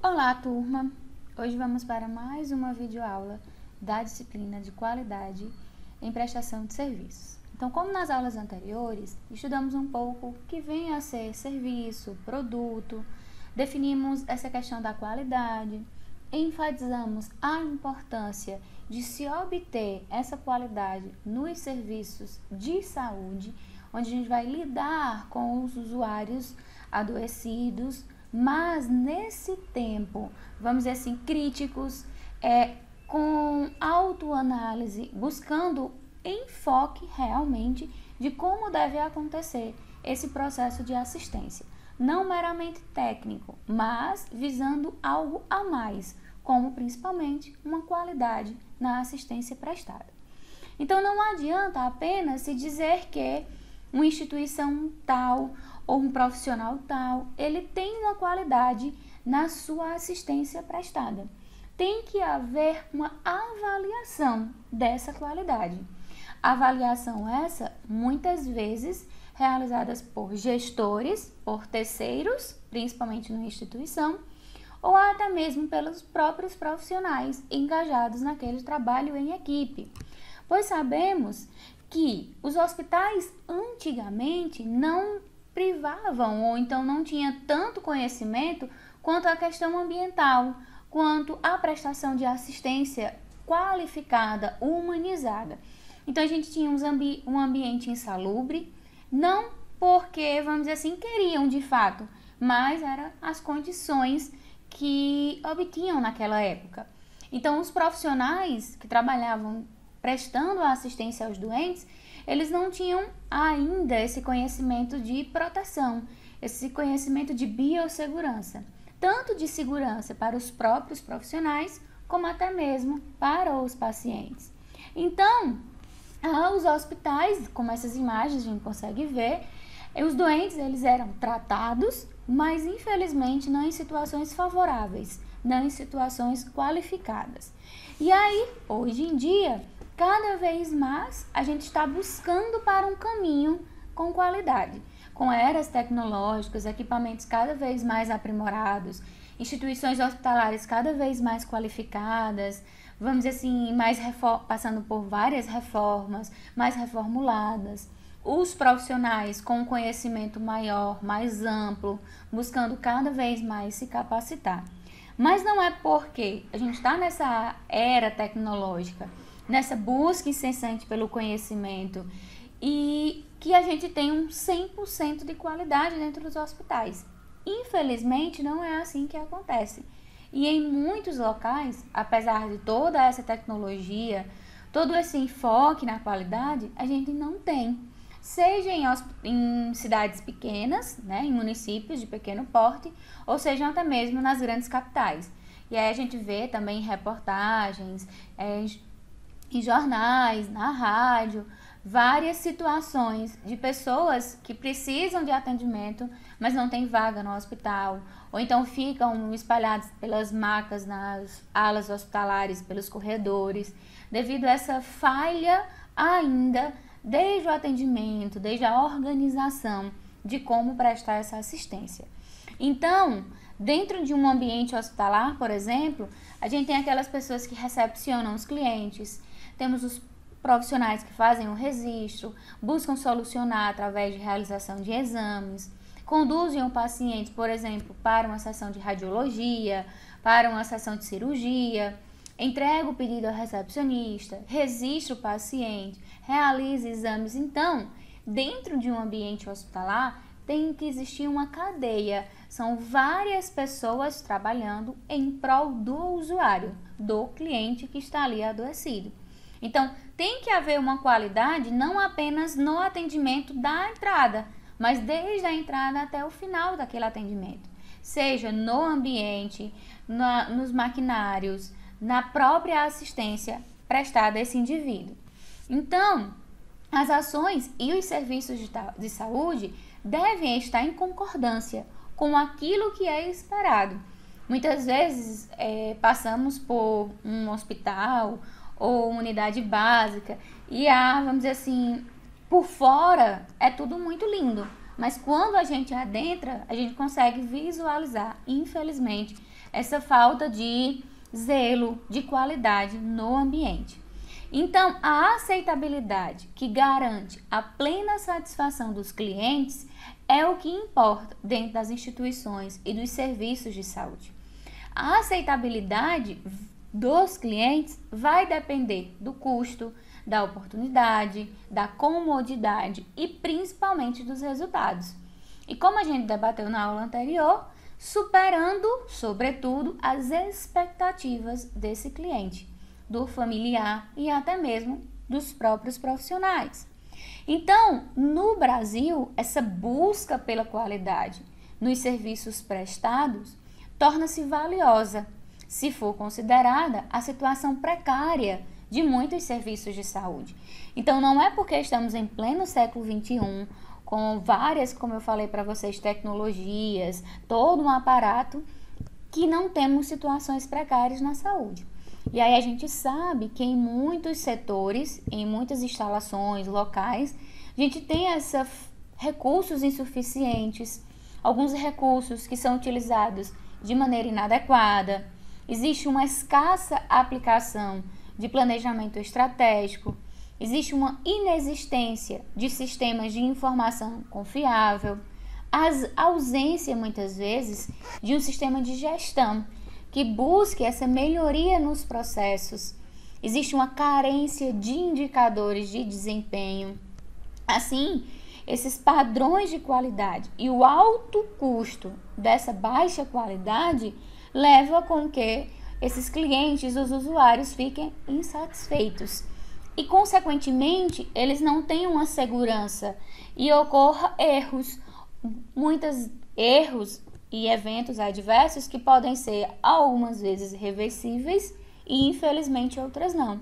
Olá, turma! Hoje vamos para mais uma videoaula da disciplina de qualidade em prestação de serviços. Então, como nas aulas anteriores, estudamos um pouco o que vem a ser serviço, produto, definimos essa questão da qualidade, enfatizamos a importância de se obter essa qualidade nos serviços de saúde, onde a gente vai lidar com os usuários adoecidos, mas nesse tempo, vamos dizer assim, críticos, com autoanálise, buscando enfoque realmente de como deve acontecer esse processo de assistência. Não meramente técnico, mas visando algo a mais, como principalmente uma qualidade na assistência prestada. Então não adianta apenas se dizer que uma instituição tal ou um profissional tal, ele tem uma qualidade na sua assistência prestada. Tem que haver uma avaliação dessa qualidade. Avaliação essa, muitas vezes, realizadas por gestores, por terceiros, principalmente numa instituição, ou até mesmo pelos próprios profissionais engajados naquele trabalho em equipe. Pois sabemos que os hospitais antigamente não privavam ou então não tinha tanto conhecimento quanto a questão ambiental, quanto a prestação de assistência qualificada, humanizada. Então a gente tinha um ambiente insalubre, não porque, vamos dizer assim, queriam de fato, mas eram as condições que obtinham naquela época. Então os profissionais que trabalhavam prestando a assistência aos doentes, eles não tinham ainda esse conhecimento de proteção, esse conhecimento de biossegurança, tanto de segurança para os próprios profissionais, como até mesmo para os pacientes. Então, os hospitais, como essas imagens a gente consegue ver, os doentes eles eram tratados, mas infelizmente não em situações favoráveis, não em situações qualificadas. E aí, hoje em dia, cada vez mais a gente está buscando para um caminho com qualidade, com eras tecnológicas, equipamentos cada vez mais aprimorados, instituições hospitalares cada vez mais qualificadas, vamos dizer assim, passando por várias reformas, mais reformuladas, os profissionais com conhecimento maior, mais amplo, buscando cada vez mais se capacitar. Mas não é porque a gente está nessa era tecnológica, nessa busca incessante pelo conhecimento e que a gente tem um 100% de qualidade dentro dos hospitais. Infelizmente, não é assim que acontece. E em muitos locais, apesar de toda essa tecnologia, todo esse enfoque na qualidade, a gente não tem. Seja em cidades pequenas, né, em municípios de pequeno porte, ou seja até mesmo nas grandes capitais. E aí a gente vê também reportagens, em jornais, na rádio, várias situações de pessoas que precisam de atendimento, mas não tem vaga no hospital, ou então ficam espalhados pelas macas nas alas hospitalares, pelos corredores, devido a essa falha ainda desde o atendimento, desde a organização de como prestar essa assistência. Então, dentro de um ambiente hospitalar, por exemplo, a gente tem aquelas pessoas que recepcionam os clientes, temos os profissionais que fazem o registro, buscam solucionar através de realização de exames, conduzem o paciente, por exemplo, para uma sessão de radiologia, para uma sessão de cirurgia, entrega o pedido ao recepcionista, registra o paciente, realiza exames. Então, dentro de um ambiente hospitalar, tem que existir uma cadeia. São várias pessoas trabalhando em prol do usuário, do cliente que está ali adoecido. Então, tem que haver uma qualidade não apenas no atendimento da entrada, mas desde a entrada até o final daquele atendimento. Seja no ambiente, nos maquinários, na própria assistência prestada a esse indivíduo. Então, as ações e os serviços de saúde devem estar em concordância com aquilo que é esperado. Muitas vezes passamos por um hospital ou unidade básica e vamos dizer assim, por fora é tudo muito lindo, Mas quando a gente adentra, a gente consegue visualizar, infelizmente, essa falta de zelo, de qualidade no ambiente. Então, a aceitabilidade que garante a plena satisfação dos clientes é o que importa dentro das instituições e dos serviços de saúde. A aceitabilidade dos clientes vai depender do custo, da oportunidade, da comodidade e principalmente dos resultados. E como a gente debateu na aula anterior, superando, sobretudo, as expectativas desse cliente, do familiar e até mesmo dos próprios profissionais. Então, no Brasil, essa busca pela qualidade nos serviços prestados torna-se valiosa, se for considerada a situação precária de muitos serviços de saúde. Então, não é porque estamos em pleno século XXI, com várias, como eu falei para vocês, tecnologias, todo um aparato, que não temos situações precárias na saúde. E aí a gente sabe que em muitos setores, em muitas instalações locais, a gente tem recursos insuficientes, alguns recursos que são utilizados de maneira inadequada, existe uma escassa aplicação de planejamento estratégico, existe uma inexistência de sistemas de informação confiável, a ausência, muitas vezes, de um sistema de gestão que busque essa melhoria nos processos. Existe uma carência de indicadores de desempenho. Assim, esses padrões de qualidade e o alto custo dessa baixa qualidade leva com que esses clientes, os usuários, fiquem insatisfeitos. E, consequentemente, eles não têm uma segurança e ocorra muitos erros e eventos adversos que podem ser algumas vezes reversíveis e, infelizmente, outras não.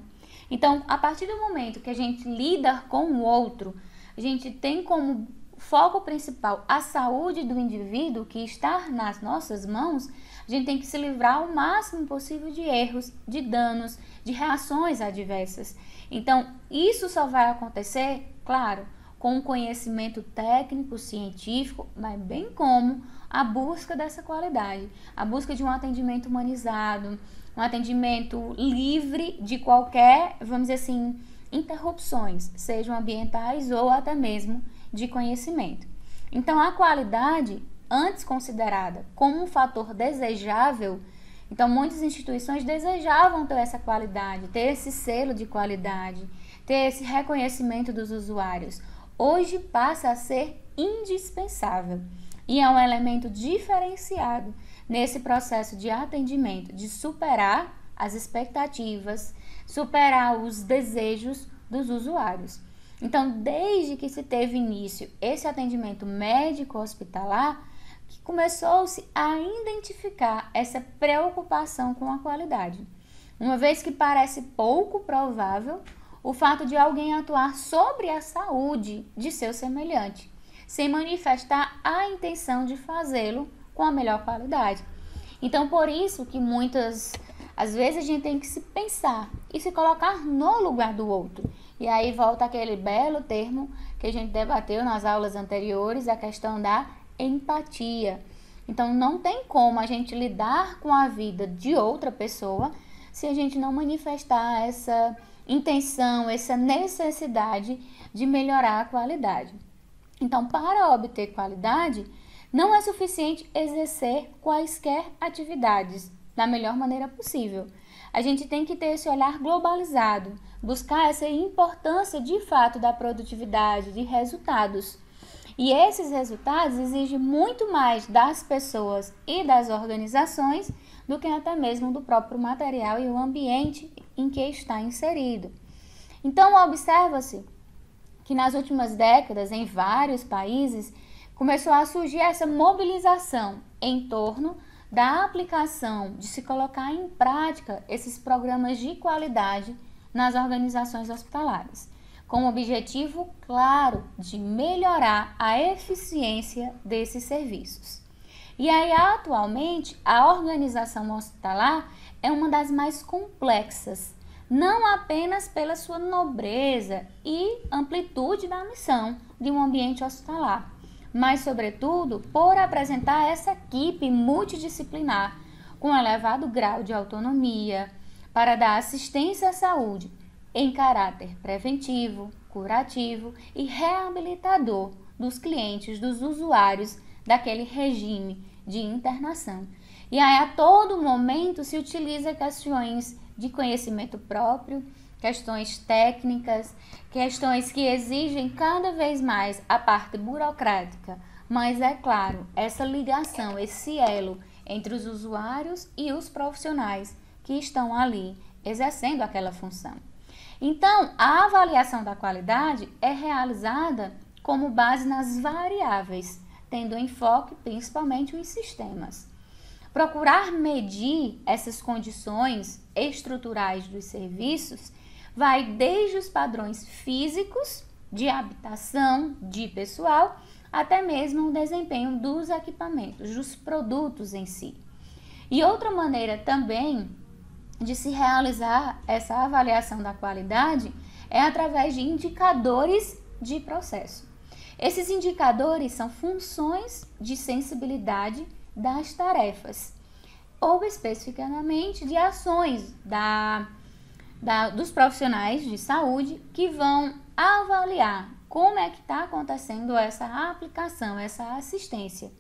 Então, a partir do momento que a gente lida com o outro, a gente tem como foco principal a saúde do indivíduo que está nas nossas mãos, a gente tem que se livrar o máximo possível de erros, de danos, de reações adversas. Então, isso só vai acontecer, claro, com o conhecimento técnico, científico, mas bem como a busca dessa qualidade, a busca de um atendimento humanizado, um atendimento livre de qualquer, vamos dizer assim, interrupções, sejam ambientais ou até mesmo de conhecimento. Então, a qualidade, antes considerada como um fator desejável, então muitas instituições desejavam ter essa qualidade, ter esse selo de qualidade, ter esse reconhecimento dos usuários. Hoje passa a ser indispensável e é um elemento diferenciado nesse processo de atendimento, de superar as expectativas, superar os desejos dos usuários. Então, desde que se teve início esse atendimento médico-hospitalar, que começou-se a identificar essa preocupação com a qualidade. Uma vez que parece pouco provável o fato de alguém atuar sobre a saúde de seu semelhante, sem manifestar a intenção de fazê-lo com a melhor qualidade. Então, por isso que às vezes a gente tem que se pensar e se colocar no lugar do outro. E aí volta aquele belo termo que a gente debateu nas aulas anteriores, a questão da empatia. Então, não tem como a gente lidar com a vida de outra pessoa se a gente não manifestar essa intenção, essa necessidade de melhorar a qualidade. Então, para obter qualidade, não é suficiente exercer quaisquer atividades da melhor maneira possível. A gente tem que ter esse olhar globalizado, buscar essa importância de fato da produtividade, de resultados. E esses resultados exigem muito mais das pessoas e das organizações do que até mesmo do próprio material e o ambiente em que está inserido. Então, observa-se que nas últimas décadas, em vários países, começou a surgir essa mobilização em torno da aplicação, de se colocar em prática esses programas de qualidade nas organizações hospitalares, com o objetivo claro de melhorar a eficiência desses serviços. E aí, atualmente, a organização hospitalar é uma das mais complexas, não apenas pela sua nobreza e amplitude da missão de um ambiente hospitalar, mas, sobretudo, por apresentar essa equipe multidisciplinar com elevado grau de autonomia para dar assistência à saúde em caráter preventivo, curativo e reabilitador dos clientes, dos usuários daquele regime de internação. E aí, a todo momento, se utiliza questões de conhecimento próprio, questões técnicas, questões que exigem cada vez mais a parte burocrática, mas é claro, essa ligação, esse elo entre os usuários e os profissionais que estão ali exercendo aquela função. Então, a avaliação da qualidade é realizada como base nas variáveis, tendo enfoque principalmente os sistemas. Procurar medir essas condições estruturais dos serviços vai desde os padrões físicos, de habitação, de pessoal, até mesmo o desempenho dos equipamentos, dos produtos em si. E outra maneira também de se realizar essa avaliação da qualidade é através de indicadores de processo. Esses indicadores são funções de sensibilidade das tarefas, ou especificamente de ações dos profissionais de saúde que vão avaliar como é que está acontecendo essa aplicação, essa assistência.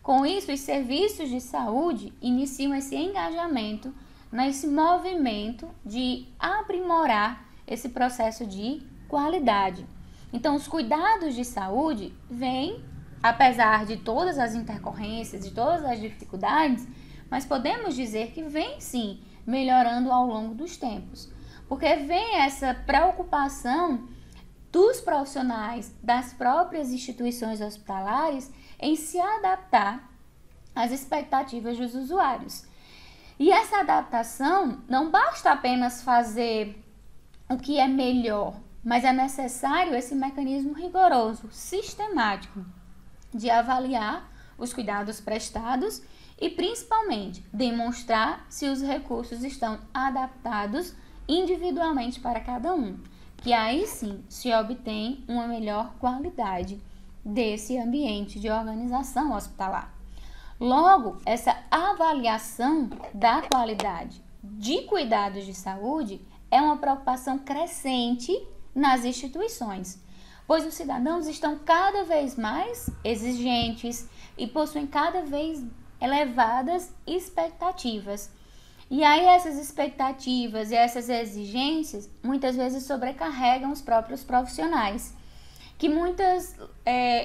Com isso, os serviços de saúde iniciam esse engajamento nesse movimento de aprimorar esse processo de qualidade. Então, os cuidados de saúde vêm, apesar de todas as intercorrências, de todas as dificuldades, mas podemos dizer que vem sim melhorando ao longo dos tempos, porque vem essa preocupação dos profissionais das próprias instituições hospitalares em se adaptar às expectativas dos usuários. E essa adaptação não basta apenas fazer o que é melhor, mas é necessário esse mecanismo rigoroso, sistemático, de avaliar os cuidados prestados e, principalmente, demonstrar se os recursos estão adaptados individualmente para cada um, que aí sim se obtém uma melhor qualidade desse ambiente de organização hospitalar. Logo, essa avaliação da qualidade de cuidados de saúde é uma preocupação crescente nas instituições, pois os cidadãos estão cada vez mais exigentes e possuem cada vez elevadas expectativas. E aí essas expectativas e essas exigências muitas vezes sobrecarregam os próprios profissionais, que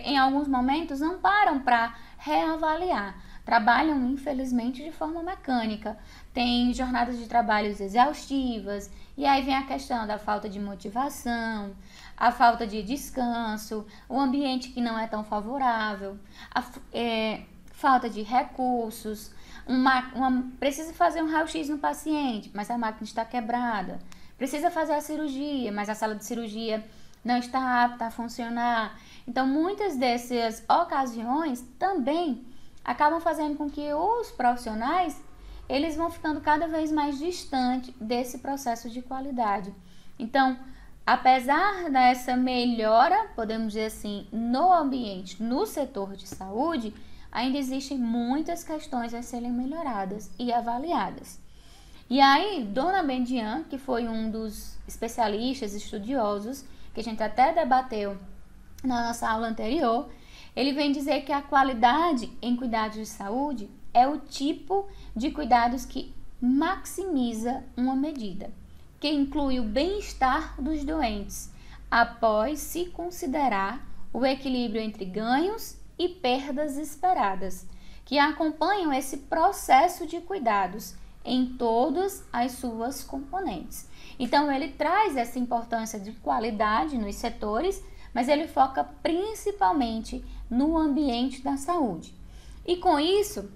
em alguns momentos não param para reavaliar, trabalham infelizmente de forma mecânica, tem jornadas de trabalhos exaustivas, e aí vem a questão da falta de motivação, a falta de descanso, o ambiente que não é tão favorável, falta de recursos, precisa fazer um raio-x no paciente, mas a máquina está quebrada, precisa fazer a cirurgia, mas a sala de cirurgia não está apta a funcionar. Então, muitas dessas ocasiões também acabam fazendo com que os profissionais eles vão ficando cada vez mais distantes desse processo de qualidade. Então, apesar dessa melhora, podemos dizer assim, no ambiente, no setor de saúde, ainda existem muitas questões a serem melhoradas e avaliadas. E aí, Dona Bendian, que foi um dos especialistas estudiosos, que a gente até debateu na nossa aula anterior, ele vem dizer que a qualidade em cuidados de saúde é o tipo de cuidados que maximiza uma medida, que inclui o bem-estar dos doentes, após se considerar o equilíbrio entre ganhos e perdas esperadas, que acompanham esse processo de cuidados em todas as suas componentes. Então, ele traz essa importância de qualidade nos setores, mas ele foca principalmente no ambiente da saúde. E com isso,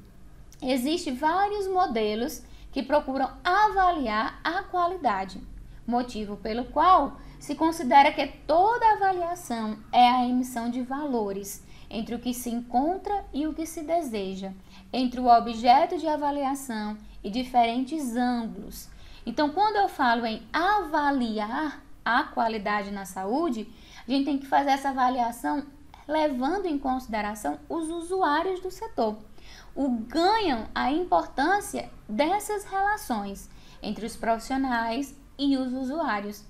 existem vários modelos que procuram avaliar a qualidade, motivo pelo qual se considera que toda avaliação é a emissão de valores entre o que se encontra e o que se deseja, entre o objeto de avaliação e diferentes ângulos. Então, quando eu falo em avaliar a qualidade na saúde, a gente tem que fazer essa avaliação levando em consideração os usuários do setor. Ganham a importância dessas relações entre os profissionais e os usuários.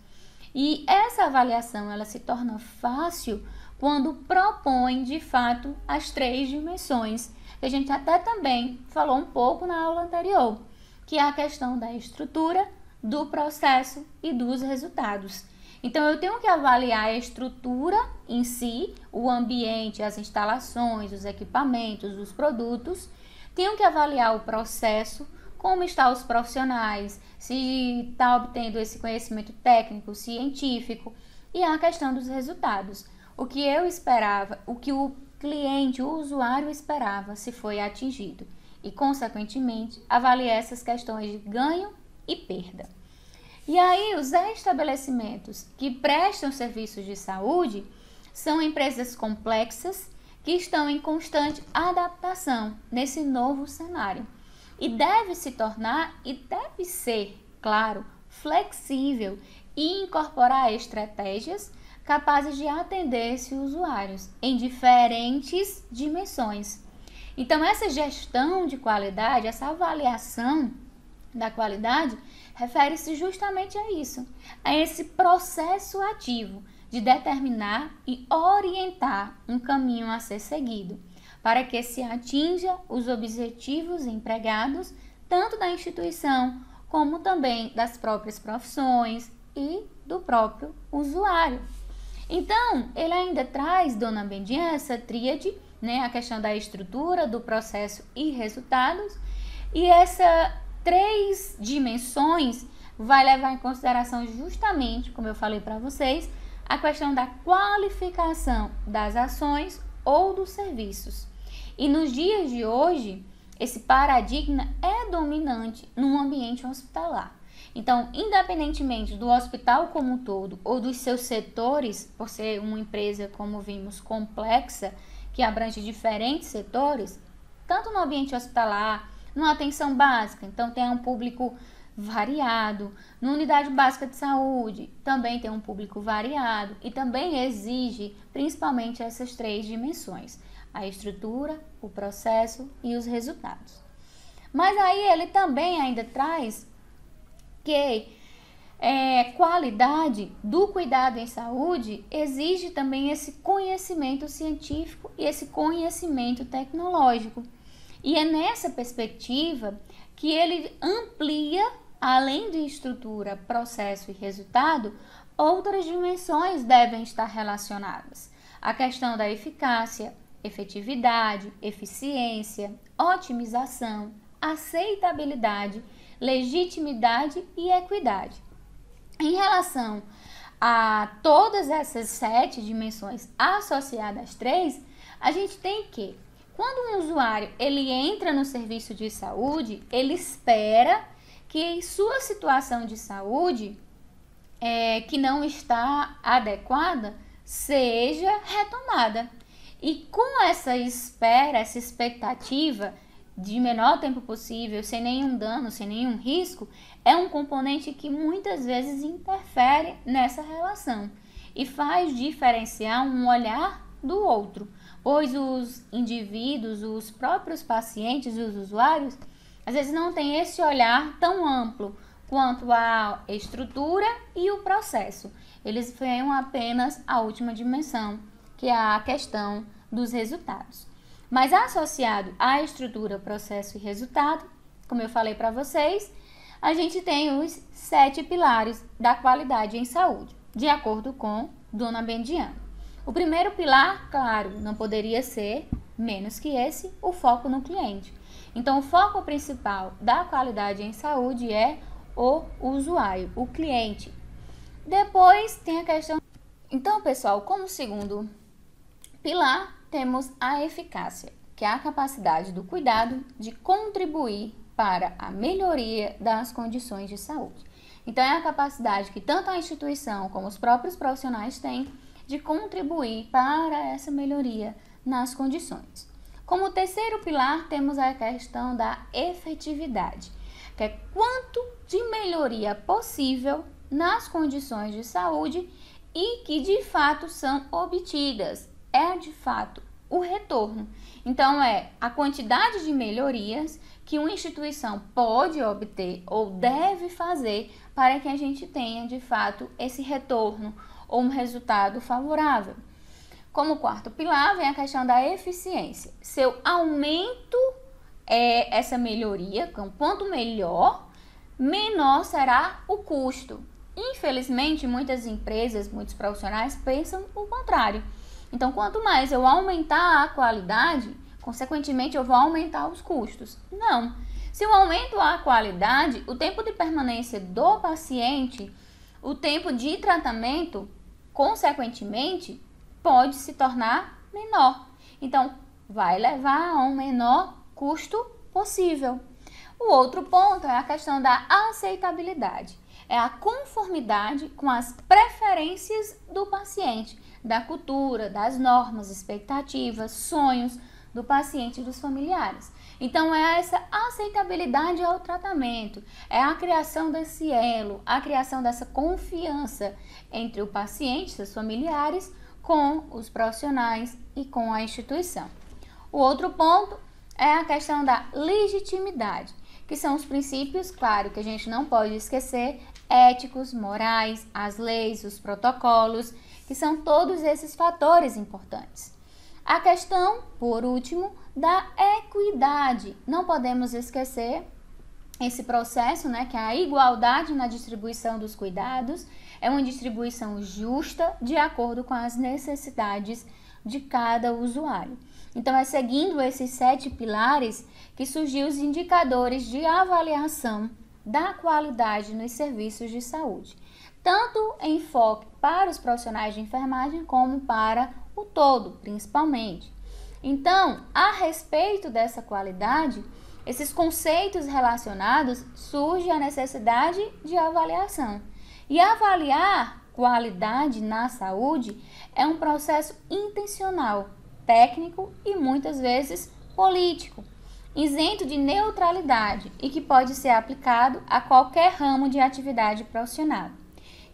E essa avaliação ela se torna fácil quando propõe, de fato, as 3 dimensões, que a gente até também falou um pouco na aula anterior, que é a questão da estrutura, do processo e dos resultados. Então, eu tenho que avaliar a estrutura em si, o ambiente, as instalações, os equipamentos, os produtos. Tenho que avaliar o processo, como estão os profissionais, se está obtendo esse conhecimento técnico, científico, e a questão dos resultados. O que eu esperava, o que o cliente, o usuário esperava, se foi atingido. E, consequentemente, avaliar essas questões de ganho e perda. E aí, os estabelecimentos que prestam serviços de saúde são empresas complexas que estão em constante adaptação nesse novo cenário. E deve se tornar e deve ser, claro, flexível e incorporar estratégias capazes de atender esses usuários em diferentes dimensões. Então, essa gestão de qualidade, essa avaliação da qualidade, refere-se justamente a isso, a esse processo ativo de determinar e orientar um caminho a ser seguido, para que se atinja os objetivos empregados, tanto da instituição, como também das próprias profissões e do próprio usuário. Então, ele ainda traz, Dona Bendinha, essa tríade, né, a questão da estrutura, do processo e resultados, e essa 3 dimensões vai levar em consideração justamente, como eu falei para vocês, a questão da qualificação das ações ou dos serviços. E nos dias de hoje, esse paradigma é dominante no ambiente hospitalar. Então, independentemente do hospital como um todo ou dos seus setores, por ser uma empresa, como vimos, complexa, que abrange diferentes setores, tanto no ambiente hospitalar, numa atenção básica, então tem um público variado, na unidade básica de saúde também tem um público variado e também exige principalmente essas 3 dimensões, a estrutura, o processo e os resultados. Mas aí ele também ainda traz que qualidade do cuidado em saúde exige também esse conhecimento científico e esse conhecimento tecnológico. E é nessa perspectiva que ele amplia, além de estrutura, processo e resultado, outras dimensões devem estar relacionadas. A questão da eficácia, efetividade, eficiência, otimização, aceitabilidade, legitimidade e equidade. Em relação a todas essas 7 dimensões associadas às 3, a gente tem que, quando um usuário ele entra no serviço de saúde, ele espera que sua situação de saúde que não está adequada seja retomada. E com essa espera, essa expectativa de menor tempo possível, sem nenhum dano, sem nenhum risco, é um componente que muitas vezes interfere nessa relação e faz diferenciar um olhar do outro, pois os indivíduos, os próprios pacientes e os usuários, às vezes não têm esse olhar tão amplo quanto a estrutura e o processo. Eles veem apenas a última dimensão, que é a questão dos resultados. Mas associado à estrutura, processo e resultado, como eu falei para vocês, a gente tem os 7 pilares da qualidade em saúde, de acordo com Dona Bendiana. O primeiro pilar, claro, não poderia ser menos que esse, o foco no cliente. Então, o foco principal da qualidade em saúde é o usuário, o cliente. Depois tem a questão... Então, pessoal, como segundo pilar, temos a eficácia, que é a capacidade do cuidado de contribuir para a melhoria das condições de saúde. Então, é a capacidade que tanto a instituição como os próprios profissionais têm de contribuir para essa melhoria nas condições. Como terceiro pilar, temos a questão da efetividade, que é quanto de melhoria possível nas condições de saúde e que de fato são obtidas é de fato o retorno. Então, é a quantidade de melhorias que uma instituição pode obter ou deve fazer para que a gente tenha de fato esse retorno ou um resultado favorável. Como quarto pilar, vem a questão da eficiência. Se eu aumento essa melhoria, quanto melhor, menor será o custo. Infelizmente, muitas empresas, muitos profissionais pensam o contrário. Então, quanto mais eu aumentar a qualidade, consequentemente eu vou aumentar os custos. Não. Se eu aumento a qualidade, o tempo de permanência do paciente, o tempo de tratamento, consequentemente, pode se tornar menor. Então, vai levar a um menor custo possível. O outro ponto é a questão da aceitabilidade. É a conformidade com as preferências do paciente, da cultura, das normas, expectativas, sonhos do paciente e dos familiares. Então, é essa aceitabilidade ao tratamento, é a criação desse elo, a criação dessa confiança entre o paciente e seus familiares com os profissionais e com a instituição. O outro ponto é a questão da legitimidade, que são os princípios, claro, que a gente não pode esquecer, éticos, morais, as leis, os protocolos, que são todos esses fatores importantes. A questão, por último, da equidade. Não podemos esquecer esse processo, né, que é a igualdade na distribuição dos cuidados, é uma distribuição justa de acordo com as necessidades de cada usuário. Então, é seguindo esses 7 pilares que surgiu os indicadores de avaliação da qualidade nos serviços de saúde, tanto em foco para os profissionais de enfermagem como para o todo, principalmente. Então, a respeito dessa qualidade, esses conceitos relacionados, surge a necessidade de avaliação. E avaliar qualidade na saúde é um processo intencional, técnico e muitas vezes político, isento de neutralidade e que pode ser aplicado a qualquer ramo de atividade profissional,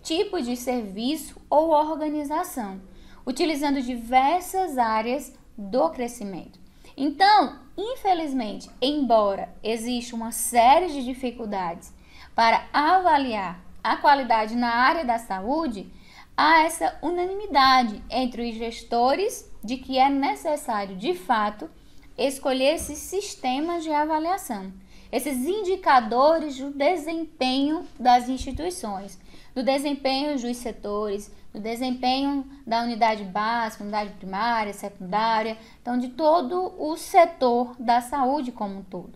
tipo de serviço ou organização, utilizando diversas áreas do crescimento. Então, infelizmente, embora exista uma série de dificuldades para avaliar a qualidade na área da saúde, há essa unanimidade entre os gestores de que é necessário, de fato, escolher esses sistemas de avaliação, esses indicadores do desempenho das instituições, do desempenho dos setores, do desempenho da unidade básica, unidade primária, secundária, então de todo o setor da saúde como um todo.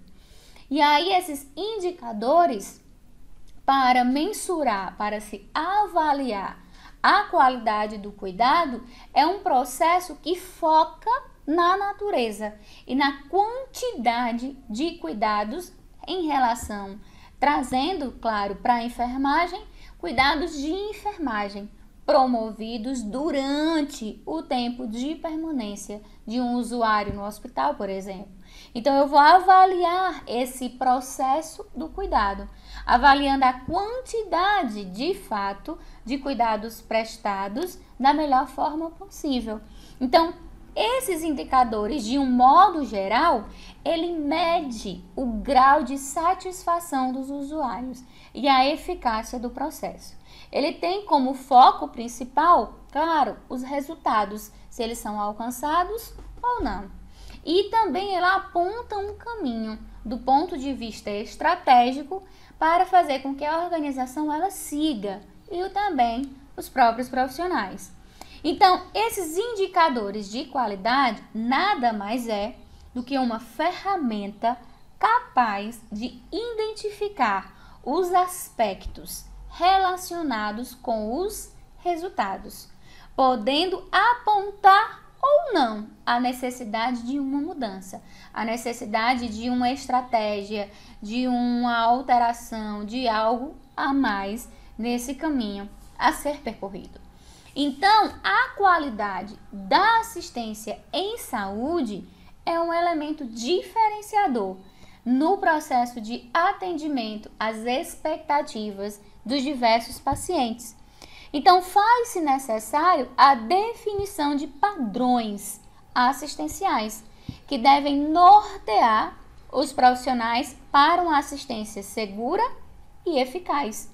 E aí esses indicadores para mensurar, para se avaliar a qualidade do cuidado é um processo que foca na natureza e na quantidade de cuidados em relação, trazendo, claro, para a enfermagem, cuidados de enfermagem promovidos durante o tempo de permanência de um usuário no hospital, por exemplo. Então, eu vou avaliar esse processo do cuidado, avaliando a quantidade, de fato, de cuidados prestados da melhor forma possível. Então, esses indicadores, de um modo geral, ele mede o grau de satisfação dos usuários e a eficácia do processo. Ele tem como foco principal, claro, os resultados, se eles são alcançados ou não. E também ele aponta um caminho do ponto de vista estratégico para fazer com que a organização ela siga e também os próprios profissionais. Então, esses indicadores de qualidade nada mais é do que uma ferramenta capaz de identificar os aspectos relacionados com os resultados, podendo apontar ou não a necessidade de uma mudança, a necessidade de uma estratégia, de uma alteração, de algo a mais nesse caminho a ser percorrido. Então, a qualidade da assistência em saúde é um elemento diferenciador no processo de atendimento às expectativas dos diversos pacientes. Então, faz-se necessário a definição de padrões assistenciais, que devem nortear os profissionais para uma assistência segura e eficaz.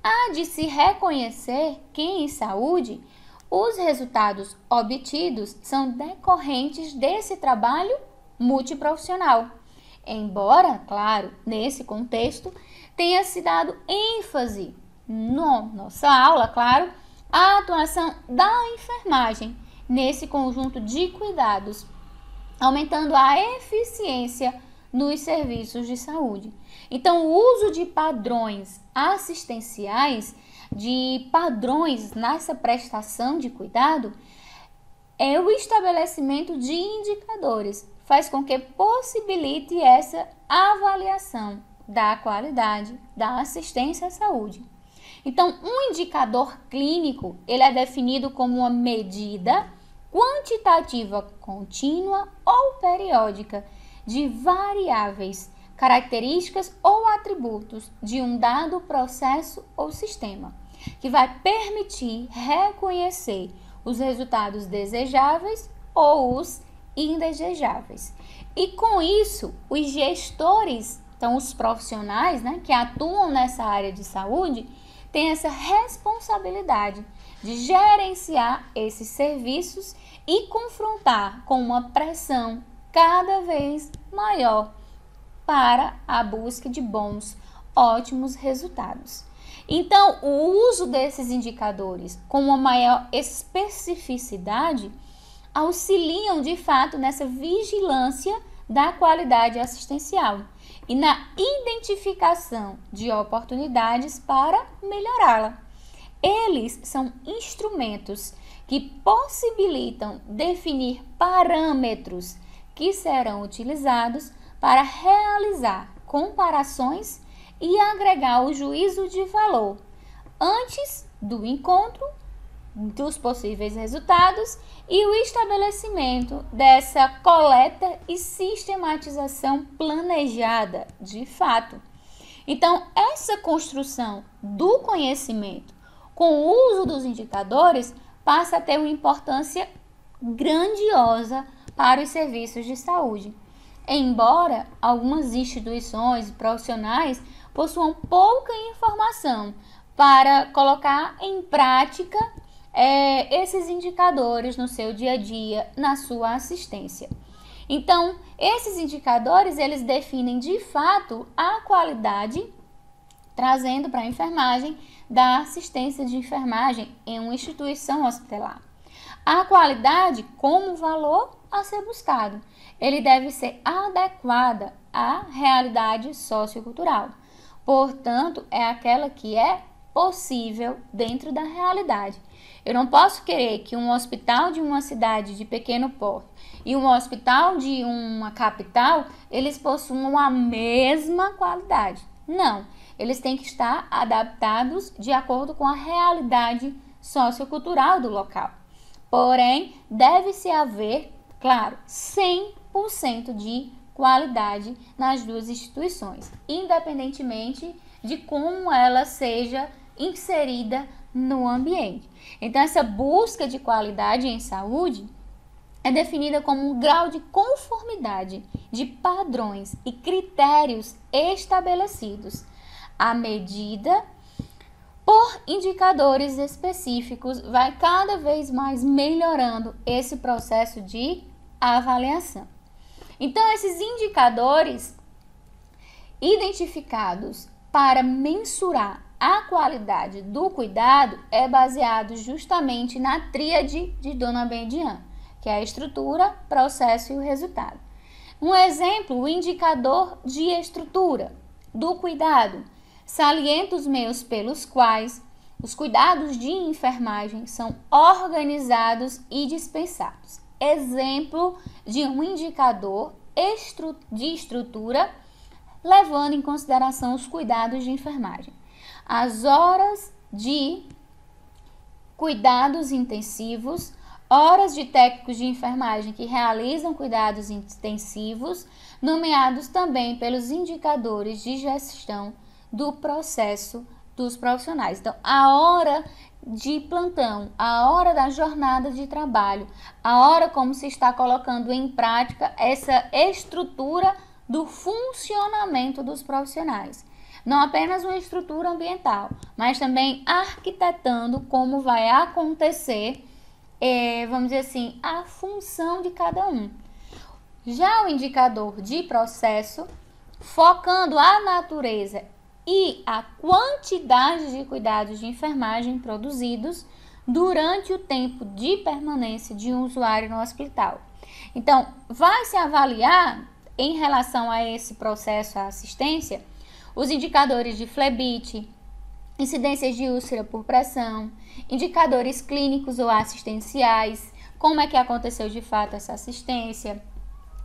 Há de se reconhecer que, em saúde, os resultados obtidos são decorrentes desse trabalho multiprofissional. Embora, claro, nesse contexto, tenha se dado ênfase na nossa aula, claro, à atuação da enfermagem nesse conjunto de cuidados, aumentando a eficiência nos serviços de saúde. Então, o uso de padrões assistenciais, de padrões nessa prestação de cuidado, é o estabelecimento de indicadores, faz com que possibilite essa avaliação da qualidade da assistência à saúde. Então, um indicador clínico, ele é definido como uma medida quantitativa contínua ou periódica de variáveis, características ou atributos de um dado processo ou sistema, que vai permitir reconhecer os resultados desejáveis ou os indesejáveis. E com isso, os gestores, então os profissionais, que atuam nessa área de saúde, têm essa responsabilidade de gerenciar esses serviços e confrontar com uma pressão cada vez maior para a busca de bons, ótimos resultados. Então, o uso desses indicadores com uma maior especificidade auxiliam de fato nessa vigilância da qualidade assistencial e na identificação de oportunidades para melhorá-la. Eles são instrumentos que possibilitam definir parâmetros que serão utilizados para realizar comparações e agregar o juízo de valor antes do encontro dos possíveis resultados e o estabelecimento dessa coleta e sistematização planejada de fato. Então, essa construção do conhecimento com o uso dos indicadores passa a ter uma importância grandiosa para os serviços de saúde. Embora algumas instituições e profissionais possuam pouca informação para colocar em prática esses indicadores no seu dia a dia, na sua assistência. Então, esses indicadores, eles definem de fato a qualidade, trazendo para a enfermagem da assistência de enfermagem em uma instituição hospitalar. A qualidade como valor a ser buscado. Ele deve ser adequada à realidade sociocultural. Portanto, é aquela que é possível dentro da realidade. Eu não posso querer que um hospital de uma cidade de pequeno porte e um hospital de uma capital, eles possuam a mesma qualidade. Não, eles têm que estar adaptados de acordo com a realidade sociocultural do local. Porém, deve-se haver, claro, 100% de qualidade nas duas instituições, independentemente de como ela seja inserida no ambiente. Então, essa busca de qualidade em saúde é definida como um grau de conformidade de padrões e critérios estabelecidos à medida por indicadores específicos, vai cada vez mais melhorando esse processo de avaliação. Então, esses indicadores identificados para mensurar a qualidade do cuidado é baseado justamente na tríade de Dona Ben-Dian, que é a estrutura, processo e o resultado. Um exemplo, o indicador de estrutura do cuidado salienta os meios pelos quais os cuidados de enfermagem são organizados e dispensados. Exemplo de um indicador de estrutura levando em consideração os cuidados de enfermagem. As horas de cuidados intensivos, horas de técnicos de enfermagem que realizam cuidados intensivos, nomeados também pelos indicadores de gestão do processo dos profissionais. Então, a hora de plantão, a hora da jornada de trabalho, a hora como se está colocando em prática essa estrutura do funcionamento dos profissionais. Não apenas uma estrutura ambiental, mas também arquitetando como vai acontecer, vamos dizer assim, a função de cada um. Já o indicador de processo, focando a natureza e a quantidade de cuidados de enfermagem produzidos durante o tempo de permanência de um usuário no hospital. Então, vai se avaliar em relação a esse processo, a assistência, os indicadores de flebite, incidências de úlcera por pressão, indicadores clínicos ou assistenciais, como é que aconteceu de fato essa assistência,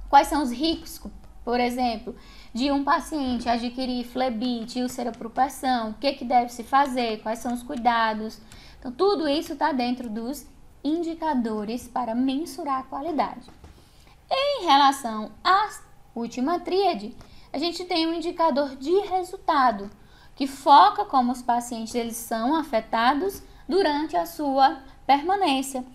quais são os riscos, por exemplo, de um paciente adquirir flebite, úlcera por pressão, o que deve se fazer, quais são os cuidados. Então, tudo isso está dentro dos indicadores para mensurar a qualidade. Em relação à última tríade, a gente tem um indicador de resultado, que foca como os pacientes eles são afetados durante a sua permanência.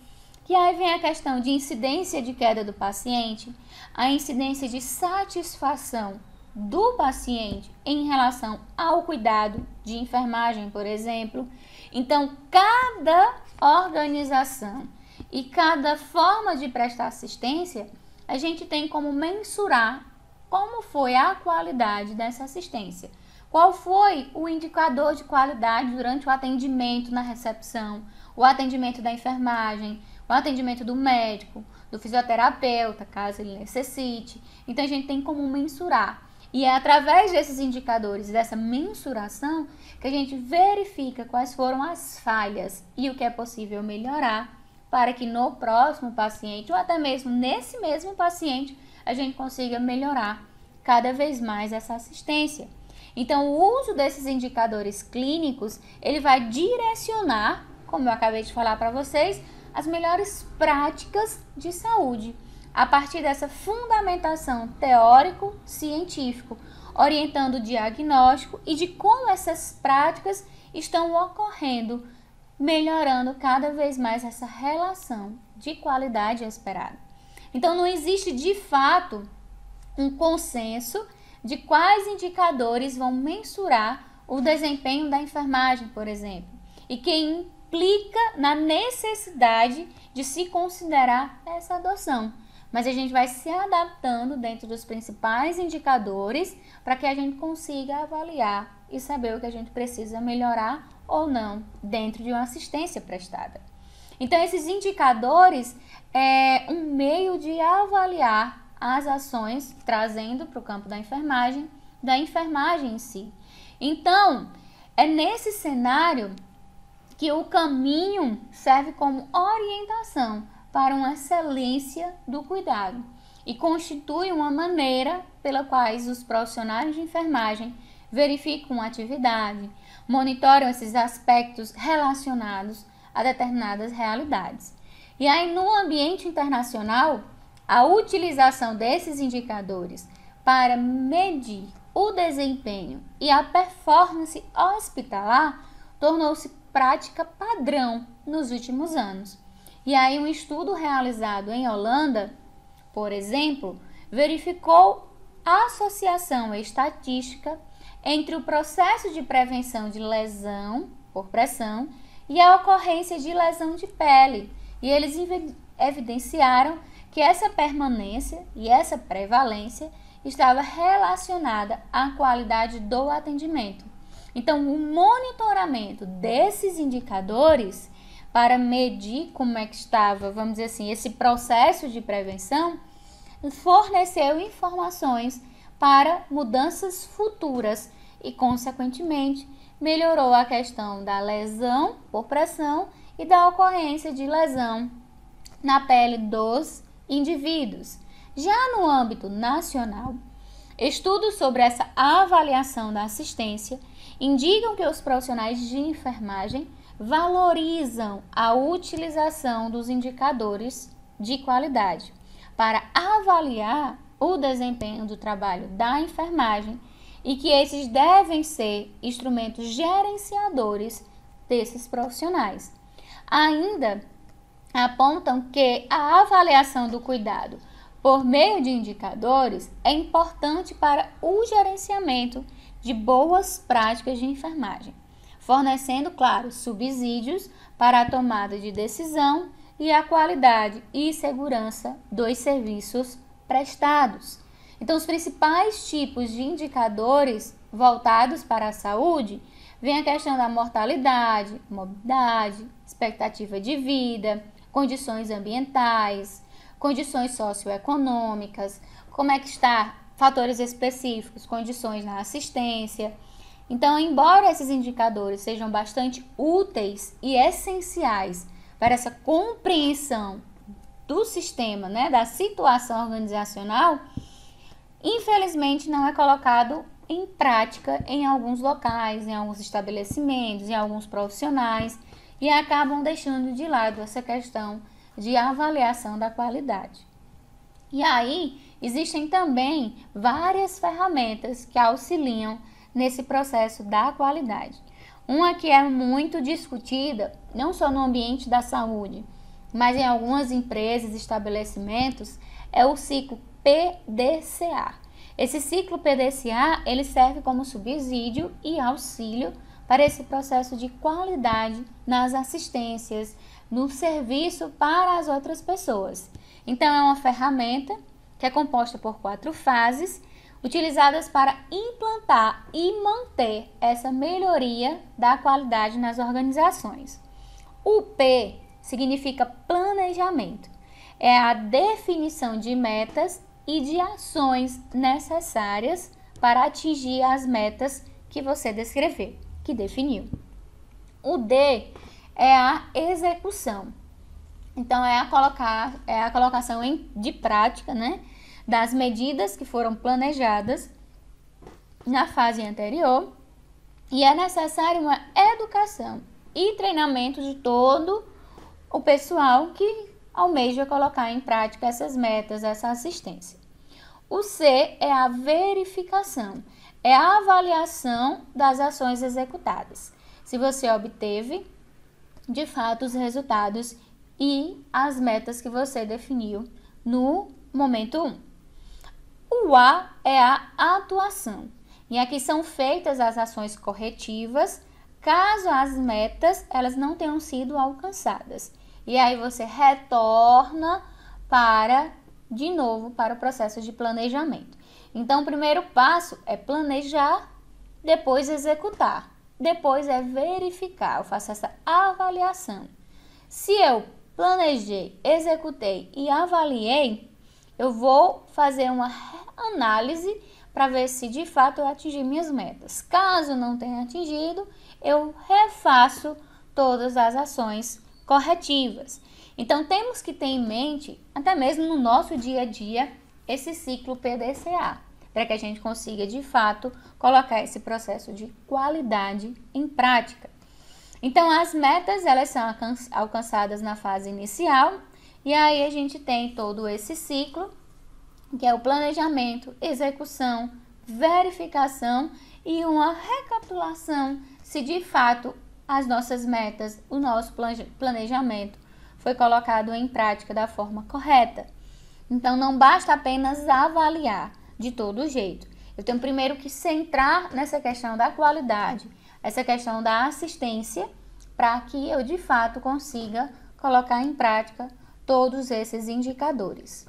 E aí vem a questão de incidência de queda do paciente, a incidência de satisfação do paciente em relação ao cuidado de enfermagem, por exemplo. Então, cada organização e cada forma de prestar assistência, a gente tem como mensurar como foi a qualidade dessa assistência. Qual foi o indicador de qualidade durante o atendimento na recepção, o atendimento da enfermagem, o atendimento do médico, do fisioterapeuta, caso ele necessite. Então, a gente tem como mensurar. E é através desses indicadores, dessa mensuração, que a gente verifica quais foram as falhas e o que é possível melhorar para que no próximo paciente, ou até mesmo nesse mesmo paciente, a gente consiga melhorar cada vez mais essa assistência. Então, o uso desses indicadores clínicos, ele vai direcionar, como eu acabei de falar para vocês, as melhores práticas de saúde, a partir dessa fundamentação teórico-científico, orientando o diagnóstico e de como essas práticas estão ocorrendo, melhorando cada vez mais essa relação de qualidade esperada. Então, não existe de fato um consenso de quais indicadores vão mensurar o desempenho da enfermagem, por exemplo, e que implica na necessidade de se considerar essa adoção. Mas a gente vai se adaptando dentro dos principais indicadores para que a gente consiga avaliar e saber o que a gente precisa melhorar ou não dentro de uma assistência prestada. Então, esses indicadores é um meio de avaliar as ações, trazendo para o campo da enfermagem em si. Então, é nesse cenário que o caminho serve como orientação para uma excelência do cuidado e constitui uma maneira pela qual os profissionais de enfermagem verificam a atividade, monitoram esses aspectos relacionados a determinadas realidades. E aí, no ambiente internacional, a utilização desses indicadores para medir o desempenho e a performance hospitalar tornou-se prática padrão nos últimos anos. E aí, um estudo realizado em Holanda, por exemplo, verificou a associação estatística entre o processo de prevenção de lesão por pressão e a ocorrência de lesão de pele. E eles evidenciaram que essa permanência e essa prevalência estava relacionada à qualidade do atendimento. Então, o monitoramento desses indicadores para medir como é que estava, vamos dizer assim, esse processo de prevenção, forneceu informações para mudanças futuras e, consequentemente, melhorou a questão da lesão por pressão e da ocorrência de lesão na pele dos indivíduos. Já no âmbito nacional, estudos sobre essa avaliação da assistência indicam que os profissionais de enfermagem valorizam a utilização dos indicadores de qualidade para avaliar o desempenho do trabalho da enfermagem e que esses devem ser instrumentos gerenciadores desses profissionais. Ainda apontam que a avaliação do cuidado por meio de indicadores é importante para o gerenciamento de boas práticas de enfermagem, fornecendo, claro, subsídios para a tomada de decisão e a qualidade e segurança dos serviços prestados. Então, os principais tipos de indicadores voltados para a saúde vem a questão da mortalidade, morbidade, expectativa de vida, condições ambientais, condições socioeconômicas, como é que está, fatores específicos, condições na assistência. Então, embora esses indicadores sejam bastante úteis e essenciais para essa compreensão do sistema, né, da situação organizacional, infelizmente não é colocado em prática em alguns locais, em alguns estabelecimentos, em alguns profissionais, e acabam deixando de lado essa questão de avaliação da qualidade. E aí, existem também várias ferramentas que auxiliam nesse processo da qualidade. Uma que é muito discutida, não só no ambiente da saúde, mas em algumas empresas e estabelecimentos, é o ciclo PDCA. Esse ciclo PDCA, ele serve como subsídio e auxílio para esse processo de qualidade nas assistências, no serviço para as outras pessoas. Então, é uma ferramenta que é composta por 4 fases, utilizadas para implantar e manter essa melhoria da qualidade nas organizações. O P significa planejamento. É a definição de metas e de ações necessárias para atingir as metas que você descreveu, que definiu. O D é a execução. Então, é a colocação de prática, né, das medidas que foram planejadas na fase anterior, e é necessária uma educação e treinamento de todo o pessoal que almeja colocar em prática essas metas, essa assistência. O C é a verificação, é a avaliação das ações executadas. Se você obteve, de fato, os resultados e as metas que você definiu no momento 1. O A é a atuação, e aqui são feitas as ações corretivas caso as metas elas não tenham sido alcançadas. E aí você retorna de novo para o processo de planejamento. Então, o primeiro passo é planejar, depois executar, depois é verificar, eu faço essa avaliação. Se eu planejei, executei e avaliei, eu vou fazer uma análise para ver se de fato eu atingi minhas metas. Caso não tenha atingido, eu refaço todas as ações corretivas. Então, temos que ter em mente, até mesmo no nosso dia a dia, esse ciclo PDCA, para que a gente consiga, de fato, colocar esse processo de qualidade em prática. Então, as metas, elas são alcançadas na fase inicial, e aí a gente tem todo esse ciclo, que é o planejamento, execução, verificação e uma recapitulação se de fato as nossas metas, o nosso planejamento foi colocado em prática da forma correta. Então, não basta apenas avaliar de todo jeito. Eu tenho primeiro que centrar nessa questão da qualidade, essa questão da assistência, para que eu de fato consiga colocar em prática todos esses indicadores.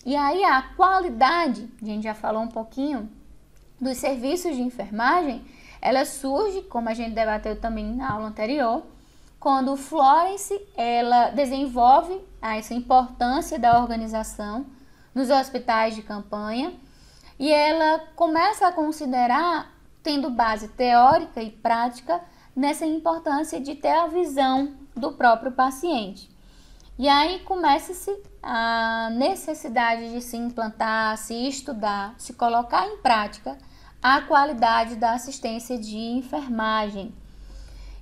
E aí a qualidade, a gente já falou um pouquinho, dos serviços de enfermagem, ela surge, como a gente debateu também na aula anterior, quando Florence ela desenvolve essa importância da organização nos hospitais de campanha, e ela começa a considerar, tendo base teórica e prática, nessa importância de ter a visão do próprio paciente. E aí começa-se a necessidade de se implantar, se estudar, se colocar em prática a qualidade da assistência de enfermagem.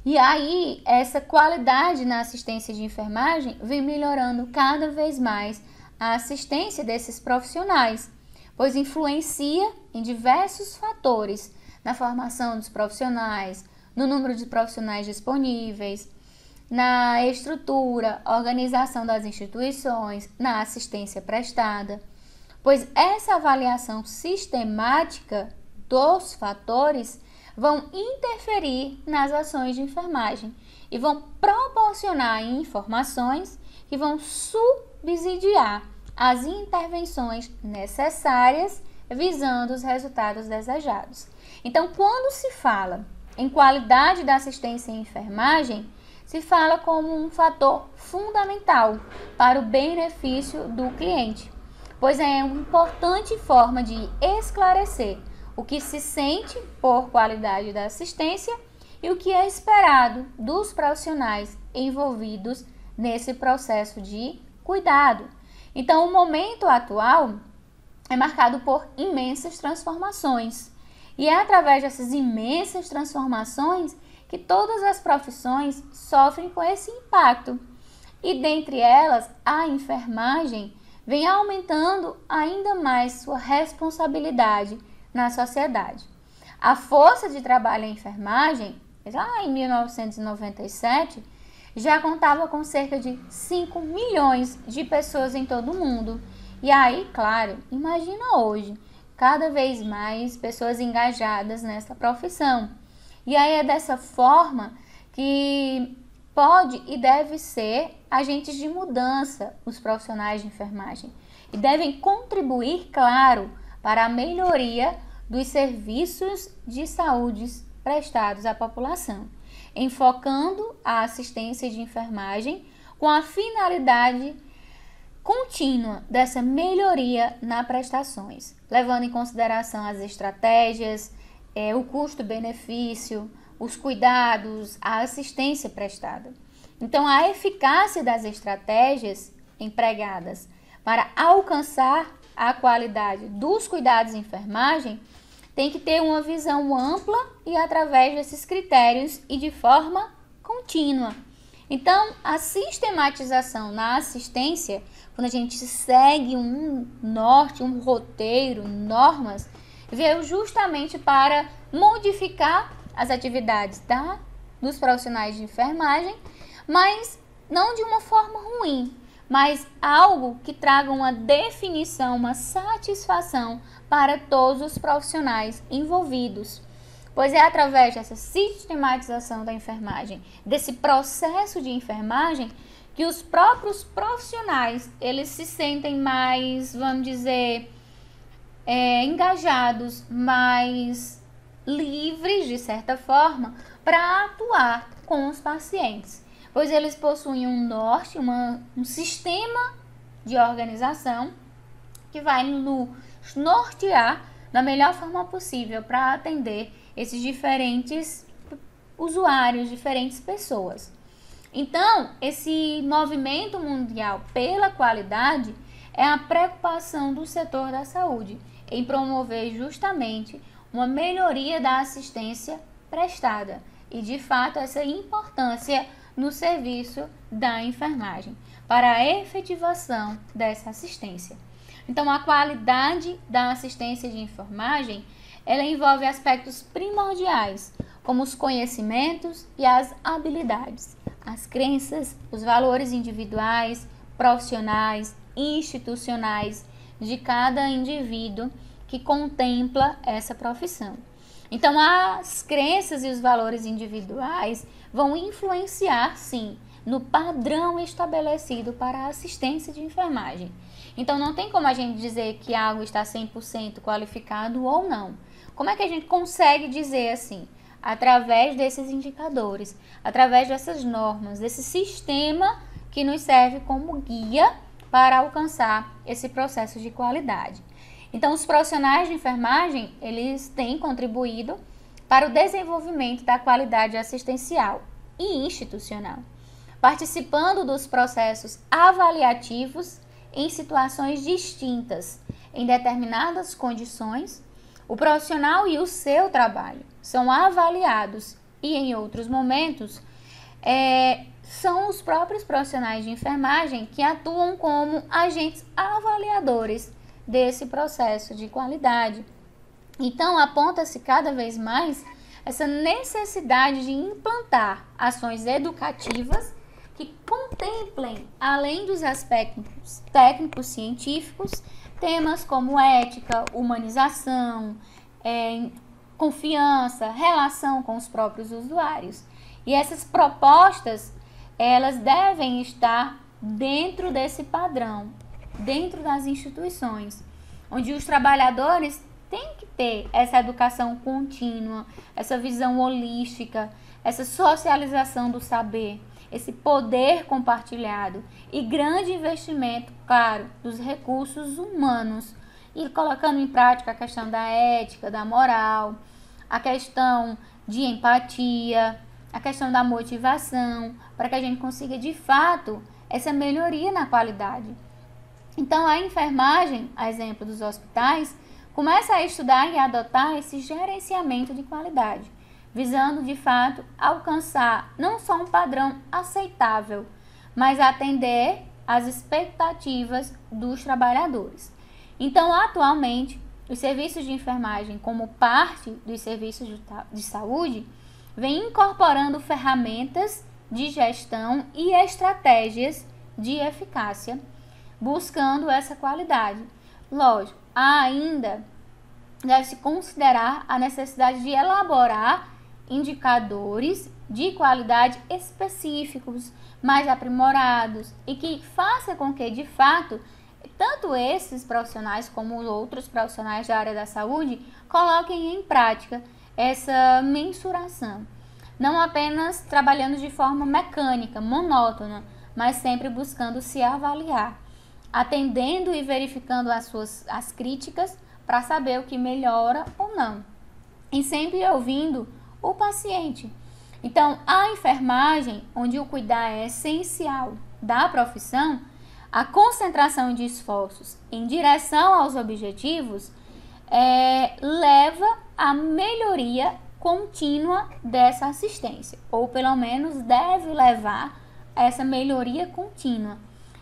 E aí essa qualidade na assistência de enfermagem vem melhorando cada vez mais a assistência desses profissionais, pois influencia em diversos fatores na formação dos profissionais, no número de profissionais disponíveis, na estrutura, organização das instituições, na assistência prestada, pois essa avaliação sistemática dos fatores vão interferir nas ações de enfermagem e vão proporcionar informações que vão subsidiar as intervenções necessárias visando os resultados desejados. Então, quando se fala em qualidade da assistência em enfermagem, se fala como um fator fundamental para o benefício do cliente, pois é uma importante forma de esclarecer o que se sente por qualidade da assistência e o que é esperado dos profissionais envolvidos nesse processo de cuidado. Então, o momento atual é marcado por imensas transformações. E é através dessas imensas transformações que todas as profissões sofrem com esse impacto. E dentre elas, a enfermagem vem aumentando ainda mais sua responsabilidade na sociedade. A força de trabalho em enfermagem, lá em 1997, já contava com cerca de 5 milhões de pessoas em todo o mundo. E aí, claro, imagina hoje, cada vez mais pessoas engajadas nessa profissão. E aí é dessa forma que pode e deve ser agentes de mudança os profissionais de enfermagem. E devem contribuir, claro, para a melhoria dos serviços de saúde prestados à população, enfocando a assistência de enfermagem com a finalidade contínua dessa melhoria nas prestações, levando em consideração as estratégias, o custo-benefício, os cuidados, a assistência prestada. Então, a eficácia das estratégias empregadas para alcançar a qualidade dos cuidados em enfermagem tem que ter uma visão ampla e através desses critérios e de forma contínua. Então, a sistematização na assistência, quando a gente segue um norte, um roteiro, normas, veio justamente para modificar as atividades dos profissionais de enfermagem, mas não de uma forma ruim, mas algo que traga uma definição, uma satisfação para todos os profissionais envolvidos. Pois é através dessa sistematização da enfermagem, desse processo de enfermagem, que os próprios profissionais, eles se sentem mais, vamos dizer, engajados, mais livres, de certa forma, para atuar com os pacientes. Pois eles possuem um norte, um sistema de organização que vai nos nortear da melhor forma possível para atender esses diferentes usuários, diferentes pessoas. Então, esse movimento mundial pela qualidade é a preocupação do setor da saúde em promover justamente uma melhoria da assistência prestada e, de fato, essa importância no serviço da enfermagem para a efetivação dessa assistência. Então, a qualidade da assistência de enfermagem, ela envolve aspectos primordiais, como os conhecimentos e as habilidades, as crenças, os valores individuais, profissionais, institucionais de cada indivíduo que contempla essa profissão. Então, as crenças e os valores individuais vão influenciar, sim, no padrão estabelecido para a assistência de enfermagem. Então, não tem como a gente dizer que algo está 100% qualificado ou não. Como é que a gente consegue dizer assim? Através desses indicadores, através dessas normas, desse sistema que nos serve como guia para alcançar esse processo de qualidade. Então, os profissionais de enfermagem, eles têm contribuído para o desenvolvimento da qualidade assistencial e institucional, participando dos processos avaliativos em situações distintas, em determinadas condições. O profissional e o seu trabalho são avaliados e, em outros momentos, são os próprios profissionais de enfermagem que atuam como agentes avaliadores desse processo de qualidade. Então, aponta-se cada vez mais essa necessidade de implantar ações educativas que contemplem, além dos aspectos técnicos científicos, temas como ética, humanização, confiança, relação com os próprios usuários. E essas propostas, elas devem estar dentro desse padrão, dentro das instituições, onde os trabalhadores têm que ter essa educação contínua, essa visão holística, essa socialização do saber, esse poder compartilhado e grande investimento, claro, dos recursos humanos, e colocando em prática a questão da ética, da moral, a questão de empatia, a questão da motivação, para que a gente consiga de fato essa melhoria na qualidade. Então, a enfermagem, a exemplo dos hospitais, começa a estudar e adotar esse gerenciamento de qualidade, visando de fato alcançar não só um padrão aceitável, mas atender às expectativas dos trabalhadores. Então, atualmente, os serviços de enfermagem, como parte dos serviços de saúde, vem incorporando ferramentas de gestão e estratégias de eficácia, buscando essa qualidade. Lógico, ainda deve-se considerar a necessidade de elaborar indicadores de qualidade específicos, mais aprimorados e que faça com que, de fato, tanto esses profissionais como os outros profissionais da área da saúde coloquem em prática essa mensuração. Não apenas trabalhando de forma mecânica, monótona, mas sempre buscando se avaliar, atendendo e verificando as críticas para saber o que melhora ou não. E sempre ouvindo o paciente. Então, a enfermagem, onde o cuidar é essencial da profissão, a concentração de esforços em direção aos objetivos leva à melhoria contínua dessa assistência, ou pelo menos deve levar a essa melhoria contínua.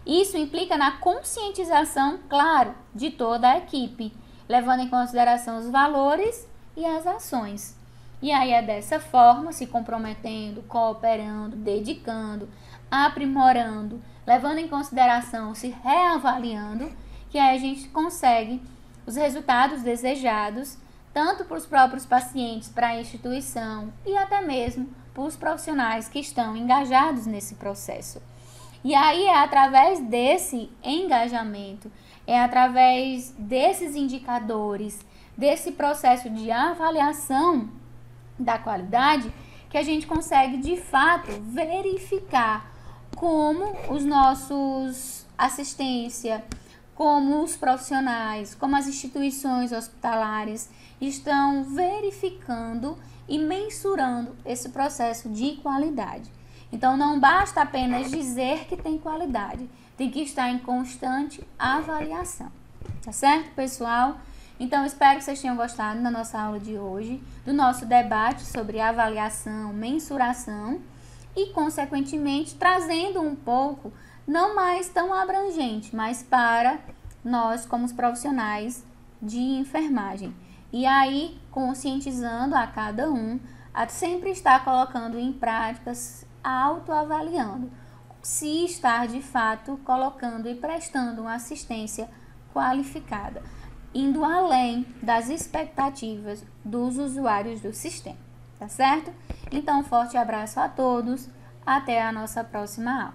Isso implica na conscientização, claro, de toda a equipe, levando em consideração os valores e as ações. E aí é dessa forma, se comprometendo, cooperando, dedicando, aprimorando, levando em consideração, se reavaliando, que aí a gente consegue os resultados desejados, tanto para os próprios pacientes, para a instituição e até mesmo para os profissionais que estão engajados nesse processo. E aí é através desse engajamento, é através desses indicadores, desse processo de avaliação da qualidade, que a gente consegue de fato verificar como os nossos assistência, como os profissionais, como as instituições hospitalares estão verificando e mensurando esse processo de qualidade. Então, não basta apenas dizer que tem qualidade, tem que estar em constante avaliação. Tá certo, pessoal? Então, espero que vocês tenham gostado da nossa aula de hoje, do nosso debate sobre avaliação, mensuração e, consequentemente, trazendo um pouco, não mais tão abrangente, mas para nós como os profissionais de enfermagem. E aí, conscientizando a cada um a sempre estar colocando em práticas, autoavaliando, se estar de fato colocando e prestando uma assistência qualificada, indo além das expectativas dos usuários do sistema, tá certo? Então, um forte abraço a todos, até a nossa próxima aula.